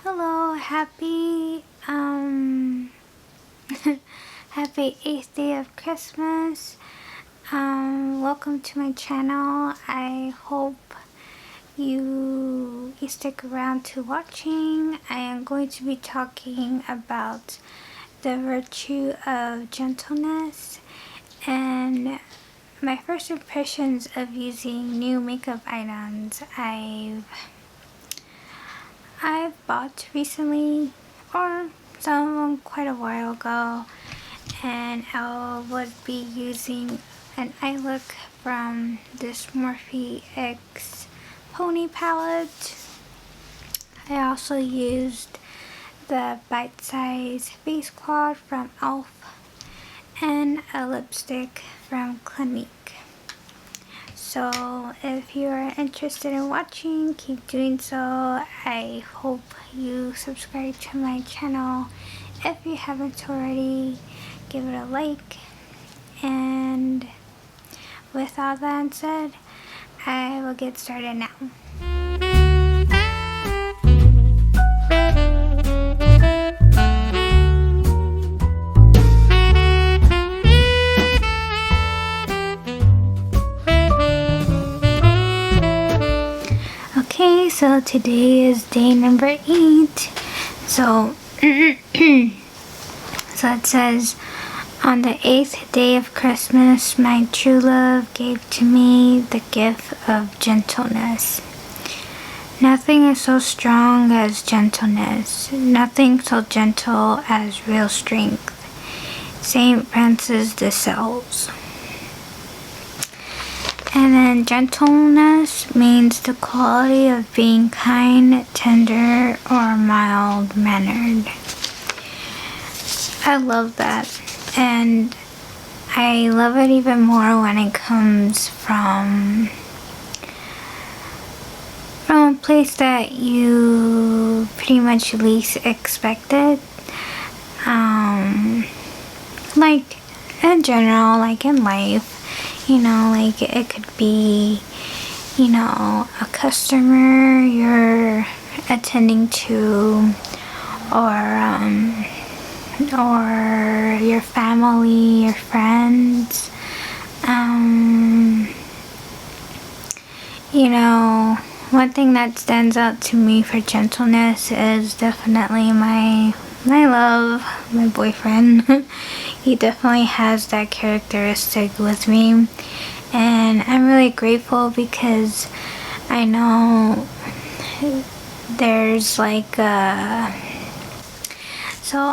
Hello, happy happy 8th day of Christmas. Welcome to my channel. I hope you stick around to watching. I am going to be talking about the virtue of gentleness and my first impressions of using new makeup items I've bought recently, or some of them quite a while ago, and I would be using an eye look from this Morphe X Pony palette. I also used the Bite Size Face Cloth from E.L.F and a lipstick from Clinique. So if you are interested in watching, keep doing so. I hope you subscribe to my channel. If you haven't already, give it a like. And with all that said, I will get started now. Okay, so today is day number 8. So it says, on the 8th day of Christmas, my true love gave to me the gift of gentleness. Nothing is so strong as gentleness, nothing so gentle as real strength. St. Francis de Sales. And then gentleness means the quality of being kind, tender, or mild-mannered. I love that, and I love it even more when it comes from a place that you pretty much least expected. Like in general, like in life. Like it could be, a customer you're attending to, or your family, your friends. One thing that stands out to me for gentleness is definitely my love, my boyfriend. He definitely has that characteristic with me, and I'm really grateful because I know there's so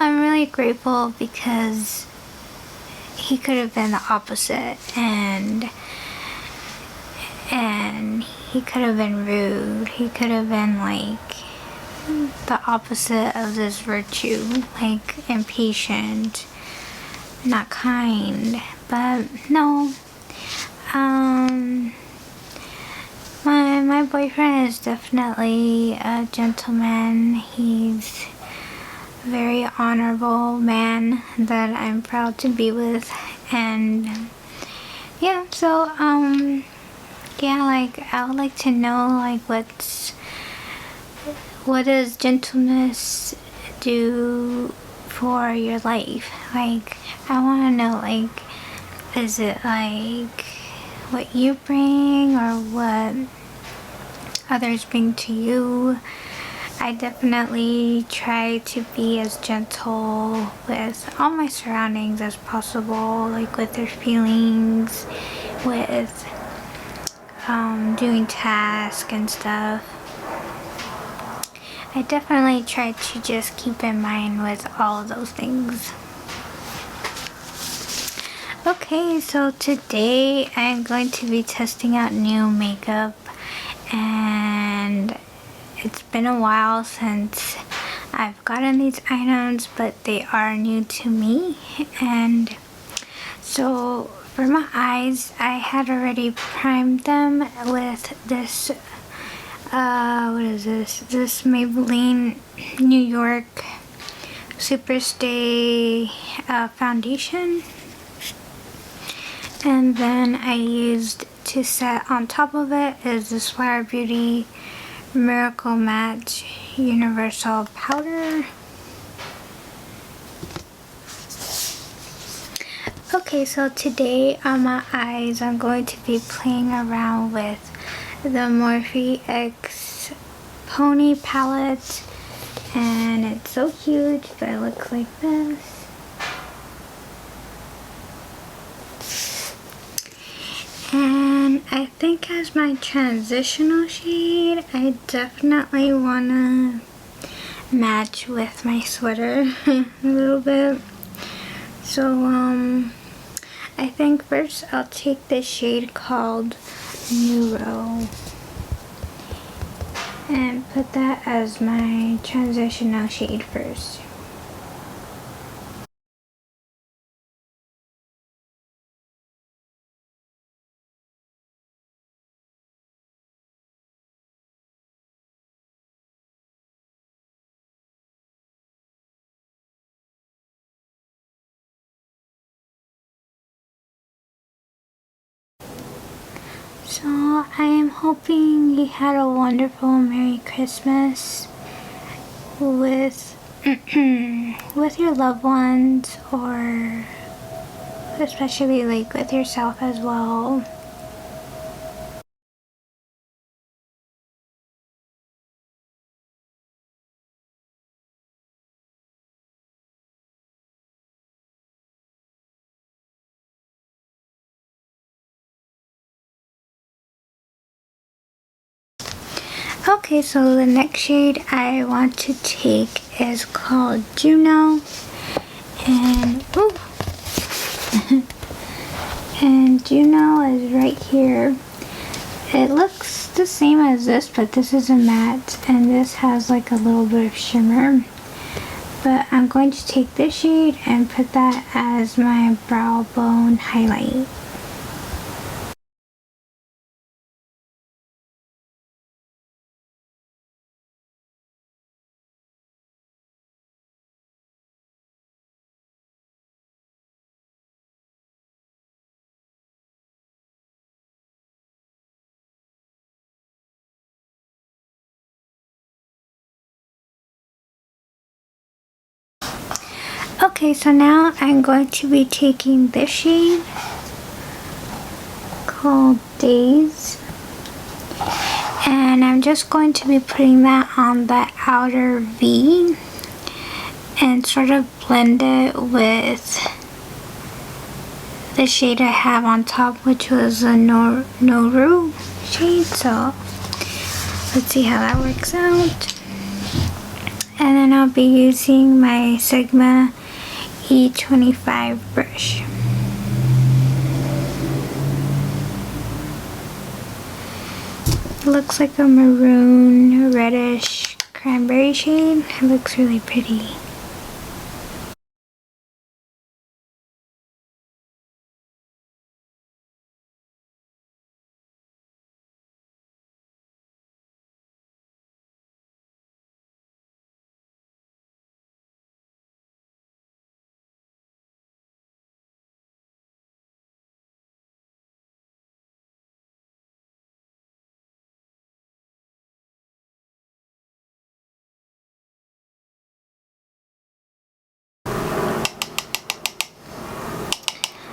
I'm really grateful because he could have been the opposite, and he could have been rude. He could have been the opposite of this virtue, impatient, not kind. But no, my boyfriend is definitely a gentleman. He's a very honorable man that I'm proud to be with. And yeah, so I would like to know what does gentleness do for your life? I want to know, is it what you bring or what others bring to you? I definitely try to be as gentle with all my surroundings as possible, with their feelings, with doing tasks and stuff. I definitely try to just keep in mind with all of those things. Okay, so today I'm going to be testing out new makeup, and it's been a while since I've gotten these items, but they are new to me. And so for my eyes, I had already primed them with this what is this? This Maybelline New York Superstay foundation. And then I used to set on top of it is this Flower Beauty Miracle Matte Universal Powder. Okay, so today on my eyes, I'm going to be playing around with the Morphe X Pony palette, and it's so huge, but it looks like this. And I think as my transitional shade, I definitely want to match with my sweater a little bit. So, I think first I'll take this shade called Neuro and put that as my transitional shade first. So I am hoping you had a wonderful Merry Christmas with with your loved ones, or especially like with yourself as well. Okay, so the next shade I want to take is called Juno, and and Juno is right here. It looks the same as this, but this is a matte, and this has like a little bit of shimmer. But I'm going to take this shade and put that as my brow bone highlight. Okay, so now I'm going to be taking this shade called Days, and I'm just going to be putting that on the outer V and sort of blend it with the shade I have on top, which was a Noru shade. So let's see how that works out. And then I'll be using my Sigma E25 brush. It looks like a maroon reddish cranberry shade. It looks really pretty.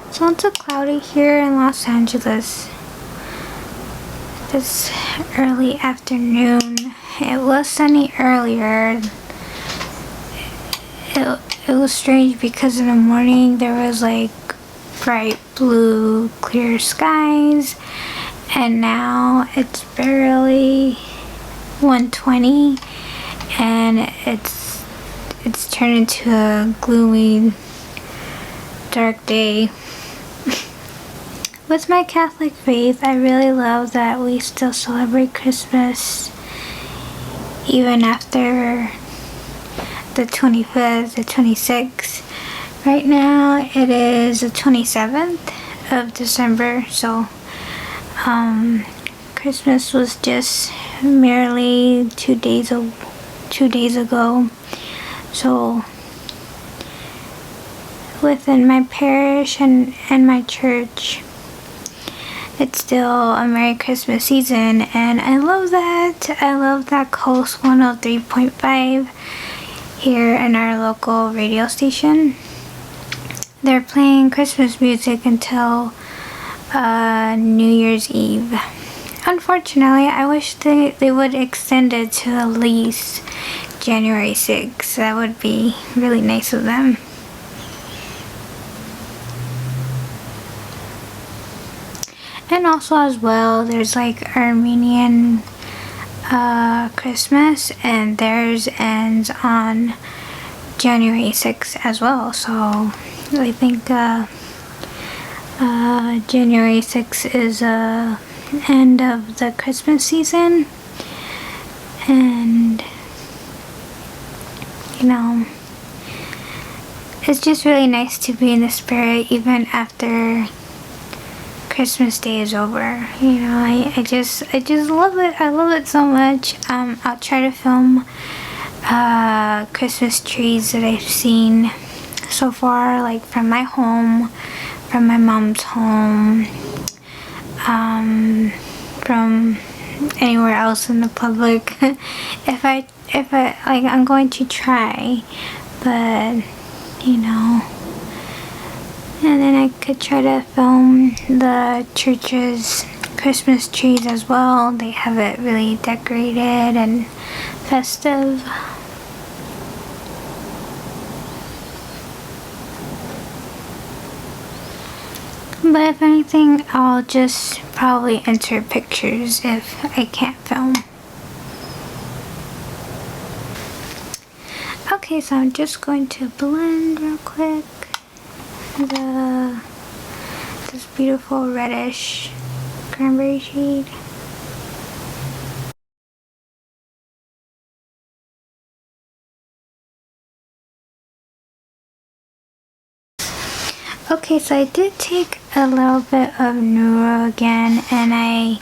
So it's cloudy here in Los Angeles this early afternoon. It was sunny earlier. It was strange because in the morning there was like bright blue clear skies, and now it's barely 1:20 and it's turned into a gloomy dark day. With my Catholic faith, I really love that we still celebrate Christmas even after the 25th, the 26th. Right now it is the 27th of December, so Christmas was just merely 2 days ago. So within my parish and my church, it's still a Merry Christmas season, and I love that. I love that Coast 103.5 here in our local radio station. They're playing Christmas music until New Year's Eve. Unfortunately, I wish they would extend it to at least January 6th. That would be really nice of them. And also as well, there's like Armenian Christmas, and theirs ends on January 6th as well. So I think January 6th is end of the Christmas season, and you know, it's just really nice to be in the spirit even after Christmas Day is over. You know, I just love it. I love it so much. I'll try to film Christmas trees that I've seen so far, like from my home, from my mom's home, from anywhere else in the public. if I like, I'm going to try, but you know, and then I could try to film the church's Christmas trees as well. They have it really decorated and festive. But if anything, I'll just probably enter pictures if I can't film. Okay, so I'm just going to blend real quick this beautiful reddish cranberry shade. Okay, so I did take a little bit of Neuro again, and I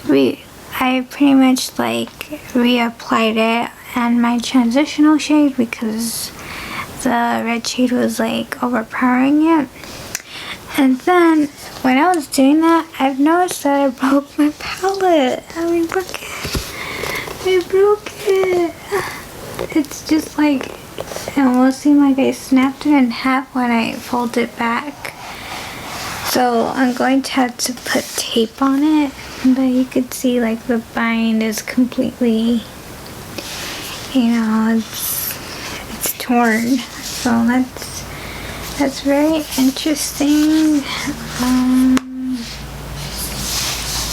pretty much like reapplied it on my transitional shade because the red shade was like overpowering it. And then when I was doing that, I've noticed that I broke my palette. I mean, look at it. I broke it. It's just like, it almost seemed like I snapped it in half when I folded it back. So I'm going to have to put tape on it, but you could see like the bind is completely, you know, it's torn. So that's very interesting.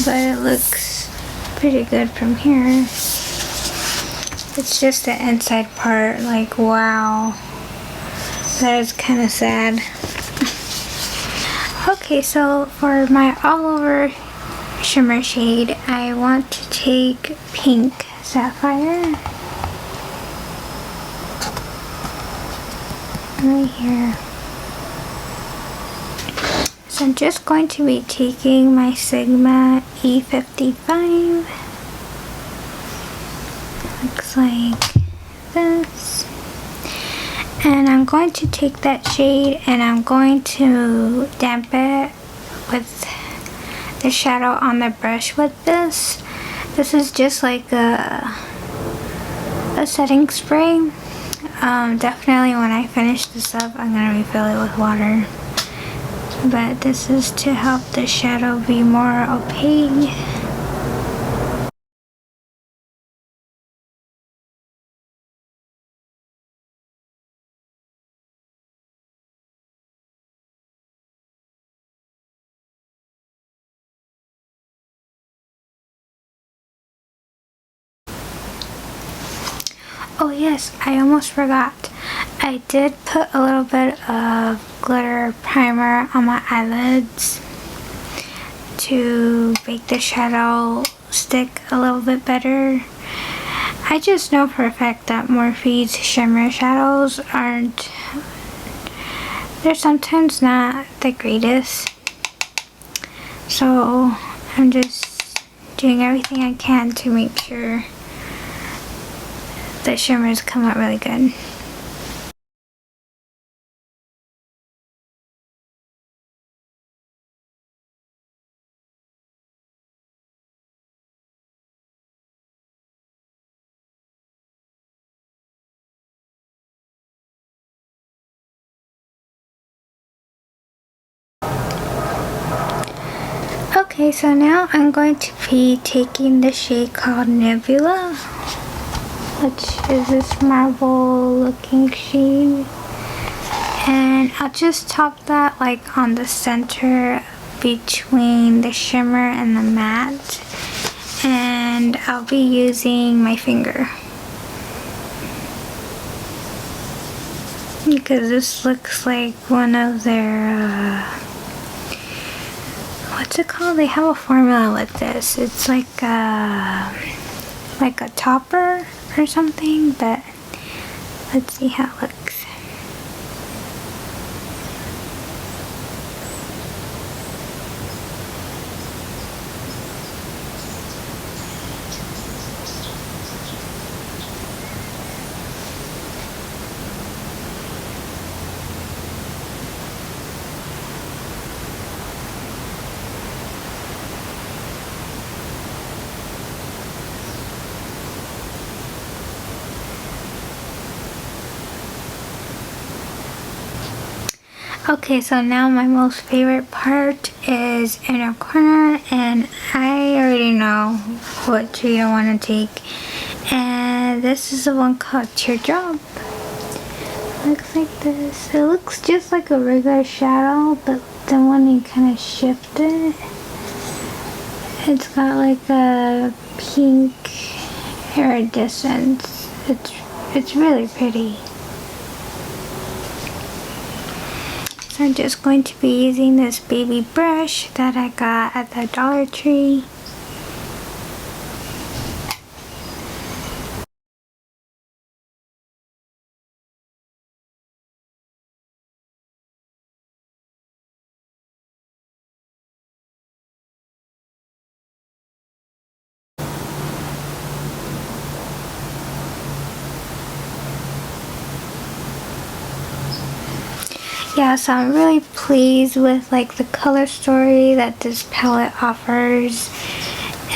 But it looks pretty good from here. It's just the inside part, like, wow, that is kind of sad. Okay, so for my all over shimmer shade, I want to take Pink Sapphire right here. So I'm just going to be taking my Sigma E55. Looks like this. And I'm going to take that shade and I'm going to damp it with the shadow on the brush with this. This is just like a setting spray. Definitely when I finish this up, I'm going to refill it with water. But this is to help the shadow be more opaque. Oh yes, I almost forgot. I did put a little bit of glitter primer on my eyelids to make the shadow stick a little bit better. I just know for a fact that Morphe's shimmer shadows they're sometimes not the greatest. So I'm just doing everything I can to make sure the shimmers come out really good. Okay, so now I'm going to be taking the shade called Nebula, which is this marble looking shade, and I'll just top that like on the center between the shimmer and the matte, and I'll be using my finger because this looks like one of their what's it called? They have a formula with this. It's like a topper or something, but let's see how it looks. Okay, so now my most favorite part is inner corner, and I already know what shade I want to take, and this is the one called Teardrop. Looks like this. It looks just like a regular shadow, but then when you kind of shift it, it's got like a pink iridescence. It's really pretty. So I'm just going to be using this baby brush that I got at the Dollar Tree. Yeah, so I'm really pleased with like the color story that this palette offers,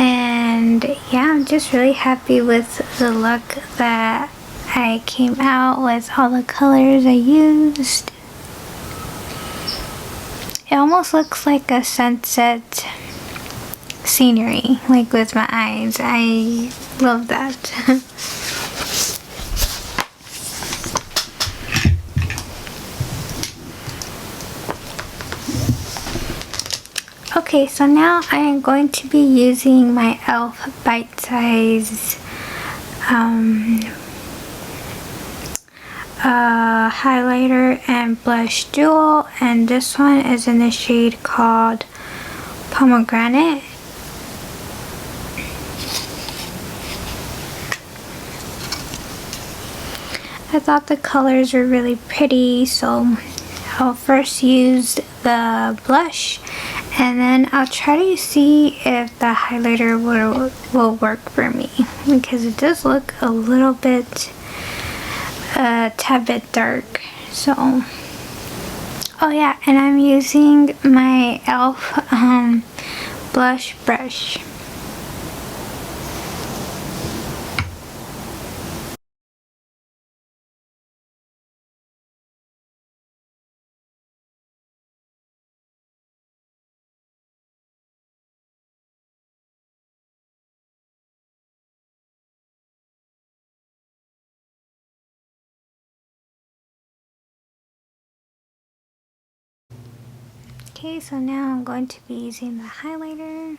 and yeah, I'm just really happy with the look that I came out with, all the colors I used. It almost looks like a sunset scenery, like with my eyes. I love that. Okay, so now I am going to be using my E.L.F. Bite Size highlighter and blush duo, and this one is in the shade called Pomegranate. I thought the colors were really pretty, so I'll first use the blush, and then I'll try to see if the highlighter will work for me, because it does look a little bit, a tad bit dark. So, oh yeah, and I'm using my E.L.F. Blush brush. Okay, so now I'm going to be using the highlighter,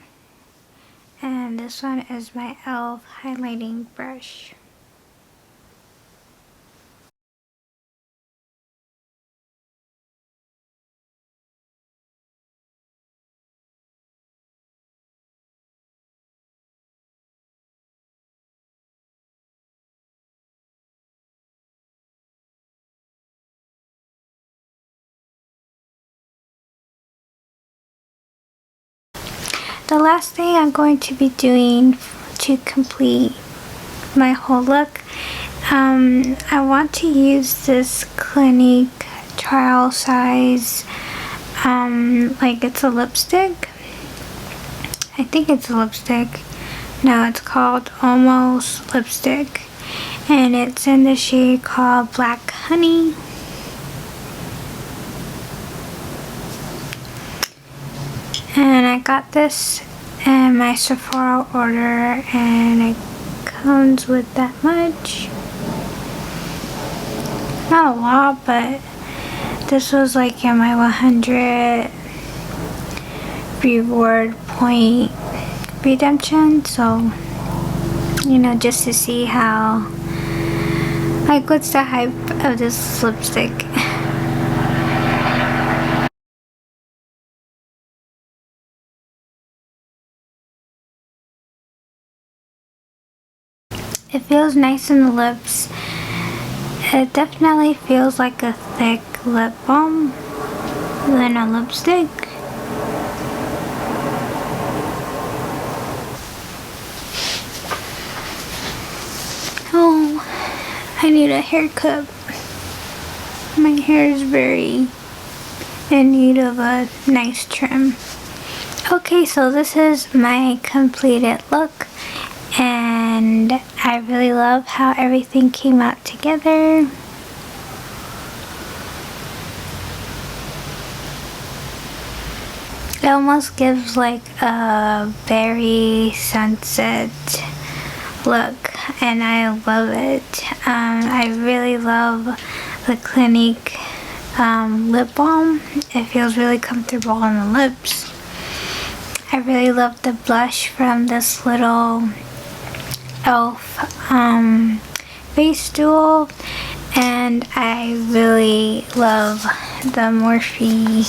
and this one is my E.L.F. highlighting brush. The last thing I'm going to be doing to complete my whole look, I want to use this Clinique trial size, like it's a lipstick. I think it's a lipstick. No, it's called Almost Lipstick, and it's in the shade called Black Honey. And I got this in my Sephora order, and it comes with that much. Not a lot, but this was like in my 100 reward point redemption, so you know, just to see how, like, what's the hype of this lipstick. It feels nice in the lips. It definitely feels like a thick lip balm than a lipstick. Oh, I need a haircut. My hair is very in need of a nice trim. Okay, so this is my completed look, and I really love how everything came out together. It almost gives like a berry sunset look, and I love it. I really love the Clinique lip balm. It feels really comfortable on the lips. I really love the blush from this little E.L.F face duo, and I really love the Morphe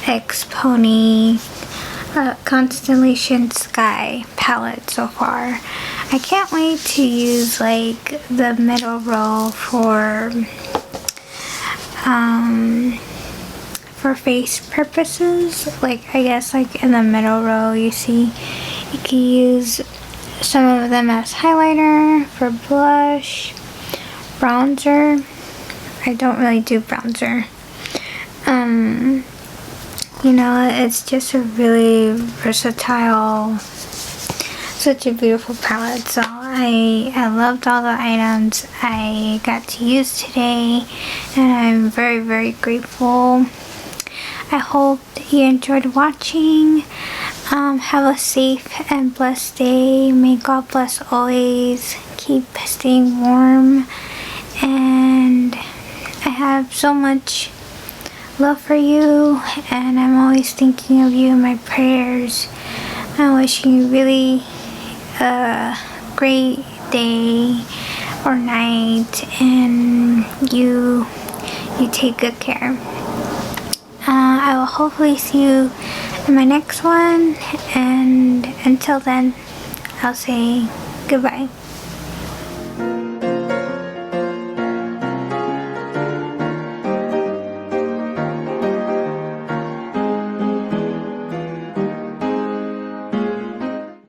X Pony Constellation Sky palette so far. I can't wait to use like the middle row for face purposes. Like, I guess like in the middle row, you see you can use some of them as highlighter, for blush, bronzer. I don't really do bronzer. You know, it's just a really versatile, such a beautiful palette. So I loved all the items I got to use today, and I'm very, very grateful. I hope you enjoyed watching. Have a safe and blessed day. May God bless always. Keep staying warm, and I have so much love for you, and I'm always thinking of you in my prayers. I'm wishing you really a great day or night, and you take good care. I will hopefully see you in my next one, and until then, I'll say goodbye.